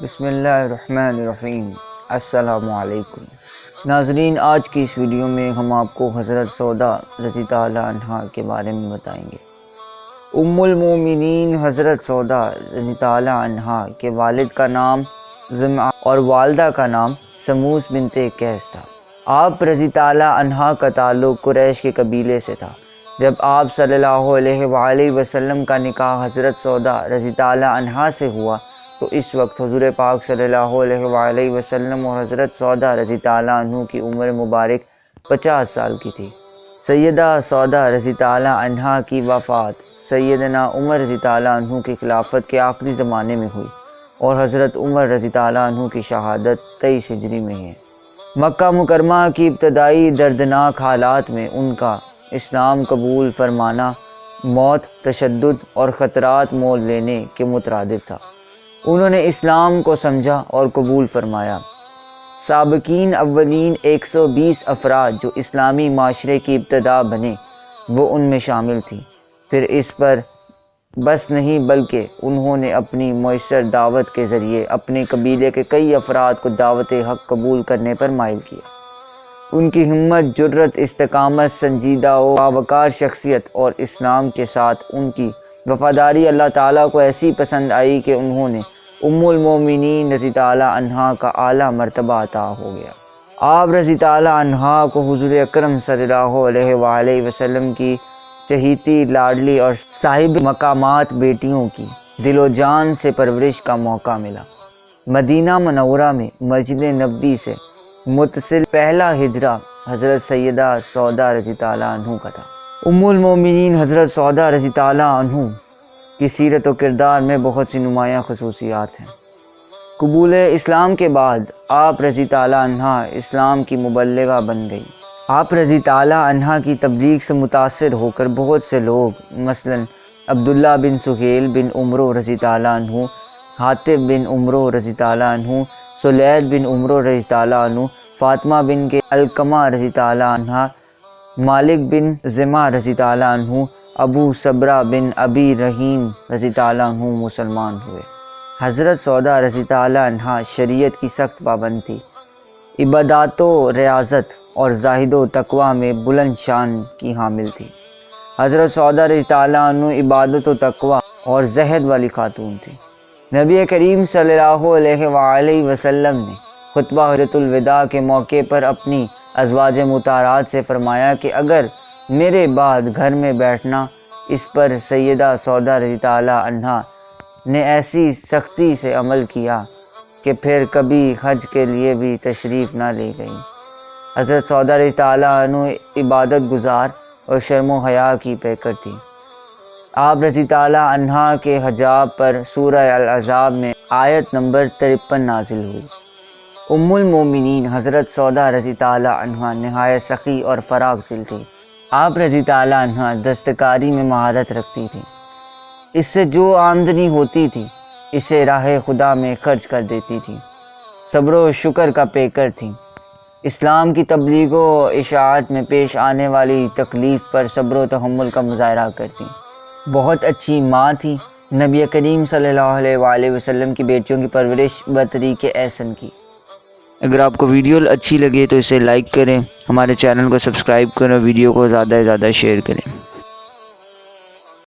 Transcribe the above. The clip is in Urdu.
بسم اللہ الرحمن الرحیم۔ السلام علیکم ناظرین، آج کی اس ویڈیو میں ہم آپ کو حضرت سودا رضی اللہ عنہا کے بارے میں بتائیں گے۔ ام المومنین حضرت سودا رضی اللہ عنہا کے والد کا نام زمعہ اور والدہ کا نام سموس بنت قیس تھا۔ آپ رضی اللہ عنہا کا تعلق قریش کے قبیلے سے تھا۔ جب آپ صلی اللہ علیہ وآلہ وسلم کا نکاح حضرت سودا رضی اللہ عنہا سے ہوا تو اس وقت حضور پاک صلی اللہ علیہ وآلہ وسلم اور حضرت سودا رضی اللہ عنہ کی عمر مبارک 50 سال کی تھی۔ سیدہ سودا رضی اللہ عنہا کی وفات سیدنا عمر رضی اللہ عنہ کی خلافت کے آخری زمانے میں ہوئی اور حضرت عمر رضی اللہ عنہ کی شہادت 23 ہجری میں ہے۔ مکہ مکرمہ کی ابتدائی دردناک حالات میں ان کا اسلام قبول فرمانا موت، تشدد اور خطرات مول لینے کے مترادف تھا۔ انہوں نے اسلام کو سمجھا اور قبول فرمایا۔ سابقین اولین 120 افراد جو اسلامی معاشرے کی ابتدا بنے وہ ان میں شامل تھیں۔ پھر اس پر بس نہیں بلکہ انہوں نے اپنی مؤثر دعوت کے ذریعے اپنے قبیلے کے کئی افراد کو دعوت حق قبول کرنے پر مائل کیا۔ ان کی ہمت، جرأت، استقامت، سنجیدہ و باوقار شخصیت اور اسلام کے ساتھ ان کی وفاداری اللہ تعالیٰ کو ایسی پسند آئی کہ انہوں نے ام المومنین رضی اللہ عنہا کا اعلیٰ مرتبہ عطا ہو گیا۔ آپ رضی اللہ عنہا کو حضور اکرم صلی اللہ علیہ وآلہ وسلم کی چہیتی، لاڈلی اور صاحب مقامات بیٹیوں کی دل و جان سے پرورش کا موقع ملا۔ مدینہ منورہ میں مسجد نبوی سے متصل پہلا ہجرہ حضرت سیدہ سودا رضی اللہ عنہ کا تھا۔ ام المومنین حضرت سودا رضی اللہ عنہ کی سیرت و کردار میں بہت سی نمایاں خصوصیات ہیں۔ قبول اسلام کے بعد آپ رضی اللہ عنہا اسلام کی مبلغہ بن گئی۔ آپ رضی اللہ عنہا کی تبلیغ سے متاثر ہو کر بہت سے لوگ مثلا عبداللہ بن سہیل بن عمرو رضی اللہ عنہ، حاتب بن عمرو رضی اللہ عنہ، سلید بن عمرو رضی اللہ عنہ، فاطمہ بن کے علقمہ رضی اللہ عنہ، مالک بن زمعہ رضی اللہ عنہ، ابو صبرہ بن ابی رحیم رضی اللہ عنہ مسلمان ہوئے۔ حضرت سودا رضی اللہ عنہا شریعت کی سخت پابند تھی، عبادات و ریاضت اور زاہد و تقوی میں بلند شان کی حامل تھی۔ حضرت سودا رضی اللہ عنہ عبادت و تقوی اور زہد والی خاتون تھی۔ نبی کریم صلی اللہ علیہ وآلہ وسلم نے خطبہ حجۃ الوداع کے موقع پر اپنی ازواج مطہرات سے فرمایا کہ اگر میرے بعد گھر میں بیٹھنا اس پر سیدہ سودا رضی اللہ عنہا نے ایسی سختی سے عمل کیا کہ پھر کبھی حج کے لیے بھی تشریف نہ لے گئیں۔ حضرت سودا رضی اللہ عنہ عبادت گزار اور شرم و حیا کی پیکر تھی۔ آپ رضی اللہ عنہا کے حجاب پر سورہ الاحزاب میں آیت نمبر 53 نازل ہوئی۔ ام المومنین حضرت سودا رضی اللہ عنہا نہایت سخی اور فراخ دل تھی۔ آپ رضی اللہ عنہا دستکاری میں مہارت رکھتی تھی۔ اس سے جو آمدنی ہوتی تھی اسے راہ خدا میں خرچ کر دیتی تھی۔ صبر و شکر کا پیکر تھیں۔ اسلام کی تبلیغ و اشاعت میں پیش آنے والی تکلیف پر صبر و تحمل کا مظاہرہ کرتی۔ بہت اچھی ماں تھی۔ نبی کریم صلی اللہ علیہ وآلہ وسلم کی بیٹیوں کی پرورش بطریق احسن کی۔ اگر آپ کو ویڈیو اچھی لگے تو اسے لائک کریں، ہمارے چینل کو سبسکرائب کریں اور ویڈیو کو زیادہ سے زیادہ شیئر کریں۔